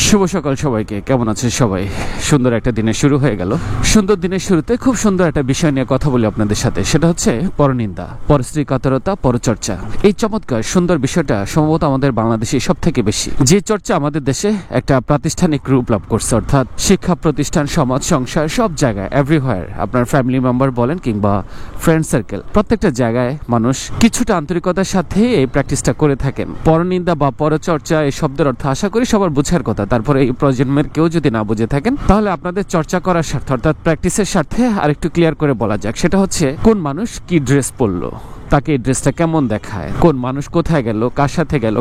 শুভ সকাল সবাইকে, কেমন আছেন সবাই? সুন্দর একটা দিনের শুরু হয়ে গেল। সুন্দর দিনের শুরুতে খুব সুন্দর একটা বিষয় নিয়ে কথা বলি আপনাদের সাথে, সেটা হচ্ছে পরনিন্দা, পরশ্রী কাতরতা, পরচর্চা। এই চমৎকার সুন্দর বিষয়টা সম্ভবত আমাদের বাংলাদেশে সব থেকে বেশি। যে চর্চা আমাদের দেশে একটা প্রাতিষ্ঠানিক রূপ লাভ করছে, অর্থাৎ শিক্ষা প্রতিষ্ঠান, সমাজ, সংসার, সব জায়গায়, এভরিহোয়ার, আপনার ফ্যামিলি মেম্বার বলেন কিংবা ফ্রেন্ড সার্কেল, প্রত্যেকটা জায়গায় মানুষ কিছুটা আন্তরিকতার সাথে এই প্র্যাকটিসটা করে থাকেন। পরনিন্দা বা পরচর্চা এই শব্দের অর্থ আশা করি সবার বোঝার কথা। তারপরে এই প্রজন্মের কেউ যদি না বুঝে থাকেন, তাহলে আপনাদের চর্চা করার স্বার্থে অর্থাৎ প্র্যাকটিসের স্বার্থে আরেকটু ক্লিয়ার করে বলা যাক। সেটা হচ্ছে কোন মানুষ কি ড্রেস পরলো, তাকে এই ড্রেসটা কেমন দেখায়, কোন মানুষ কোথায় গেল, কার সাথে গেল,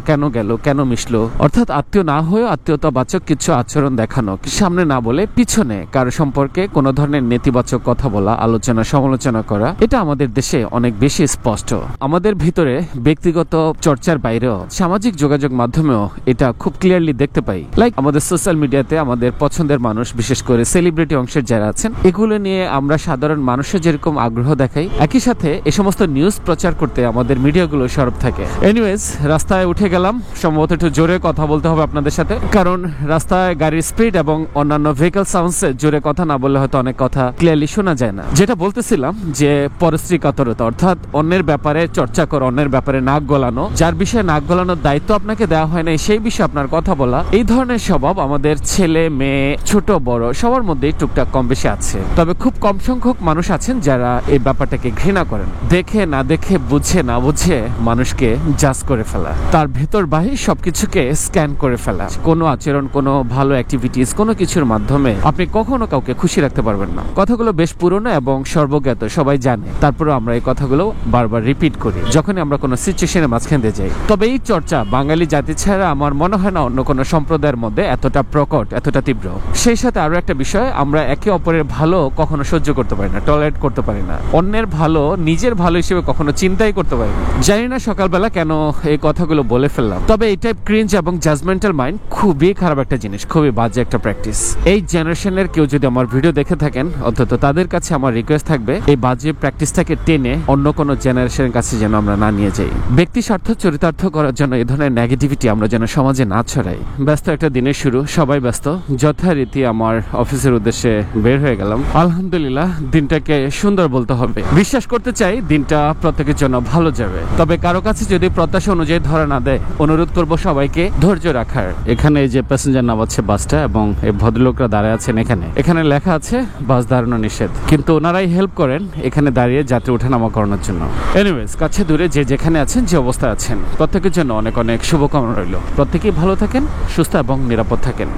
কেন মিশলো, অর্থাৎ আত্মীয় না হয়েও আত্মীয়তাবাচক কিছু আচরণ দেখানো, সামনে না বলে পিছনে কারো সম্পর্কে কোনো ধরনের নেতিবাচক কথা বলা, আলোচনা সমালোচনা করা, এটা আমাদের দেশে অনেক বেশি স্পষ্ট। আমাদের ভিতরে ব্যক্তিগত চর্চার বাইরেও সামাজিক যোগাযোগ মাধ্যমেও এটা খুব ক্লিয়ারলি দেখতে পাই। লাইক আমাদের সোশ্যাল মিডিয়াতে আমাদের পছন্দের মানুষ, বিশেষ করে সেলিব্রিটি অংশের যারা আছেন, এগুলো নিয়ে আমরা সাধারণ মানুষের যেরকম আগ্রহ দেখাই, একই সাথে এ সমস্ত নিউজ প্রচার করতে আমাদের মিডিয়াগুলো সরব থাকে। এনিওয়েজ, রাস্তায় উঠে গেলাম। সম্ভবত একটু জোরে কথা বলতে হবে আপনাদের সাথে, কারণ রাস্তায় গাড়ির স্পিড এবং অন্যান্য ভেহিকল সাউন্ডসে জোরে কথা না বললে হয়তো অনেক কথা ক্লিয়ারলি শোনা যায় না। যেটা বলতেছিলাম যে পরশ্রী কাতরতা, অর্থাৎ অন্যের ব্যাপারে চর্চা করা, অন্যের ব্যাপারে নাক গলানো, যার বিষয়ে নাক গলানোর দায়িত্ব আপনাকে দেওয়া হয় না সেই বিষয়ে আপনার কথা বলা, এই ধরনের স্বভাব আমাদের ছেলে মেয়ে, ছোট বড় সবার মধ্যেই টুকটাক কম বেশি আছে। তবে খুব কম সংখ্যক মানুষ আছেন যারা এই ব্যাপারটাকে ঘৃণা করেন। দেখে না দেখে, বুঝে না বুঝে মানুষকে জাজ করে ফেলা, তার ভেতর বাহির সবকিছুকে স্ক্যান করে ফেলা। কোনো আচরণ, কোনো ভালো অ্যাক্টিভিটিস, কোনো কিছুর মাধ্যমে আপনি কখনো কাউকে খুশি রাখতে পারবেন না। কথাগুলো বেশ পুরনো এবং সর্বজ্ঞাত, সবাই জানে, তারপরে আমরা এই কথাগুলো বারবার রিপিট করি যখনই আমরা কোনো সিচুয়েশনের মাঝখান দিয়ে যাই। তবে এই চর্চা বাঙালি জাতি ছাড়া আমার মনে হয় না অন্য কোনো সম্প্রদায়ের মধ্যে এতটা প্রকট, এতটা তীব্র। সেই সাথে আরো একটা বিষয়, আমরা একে অপরের ভালো কখনো সহ্য করতে পারি না, টলারেট করতে পারি না। অন্যের ভালো নিজের ভালো হিসেবে কখনো চিন্তাই করতে পারি না। জানি না সকালবেলা কেন এই কথাগুলো বলে ফেললাম। তবে এই টাইপ ক্রিঞ্জ এবং জাজমেন্টাল মাইন্ড খুবই খারাপ একটা জিনিস, খুবই বাজে একটা প্র্যাকটিস। এই জেনারেশনের কেউ যদি আমার ভিডিও দেখে থাকেন, অন্তত তাদের কাছে আমার রিকোয়েস্ট থাকবে, এই বাজে প্র্যাকটিসটাকে টেনে অন্য কোনো জেনারেশনের কাছে যেন আমরা না নিয়ে যাই। ব্যক্তি স্বার্থ চরিতার্থ করার জন্য এই ধরনের নেগেটিভিটি আমরা যেন সমাজে না ছড়াই। ব্যস্ত একটা দিনের শুরু, সবাই ব্যস্ত। যথারীতি আমার অফিসের উদ্দেশ্যে বের হয়ে গেলাম। আলহামদুলিল্লাহ, দিনটাকে সুন্দর বলতে হবে। বিশ্বাস করতে চাই দিনটা প্রত্যেকের জন্য ভালো যাবে। তবে কারো কাছে যদি প্রত্যাশা অনুযায়ী ধরা না দেয়, অনুরোধ করব সবাইকে ধৈর্য রাখার। এখানে এই যে প্যাসেঞ্জার নামাচ্ছে বাসটা এবং এই ভদ্রলোকরা দাঁড়ায় আছেন, এখানে লেখা আছে বাস দাঁড়ানো নিষেধ, কিন্তু ওনারাই হেল্প করেন এখানে দাঁড়িয়ে যাত্রী ওঠানামা করানোর জন্য। এনিওয়েজ, কাছে দূরে যে যেখানে আছেন, যে অবস্থায় আছেন, প্রত্যেকের জন্য অনেক অনেক শুভকামনা রইল। প্রত্যেকেই ভালো থাকেন, সুস্থ এবং নিরাপদ থাকেন।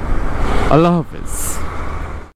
আল্লাহ হাফেজ।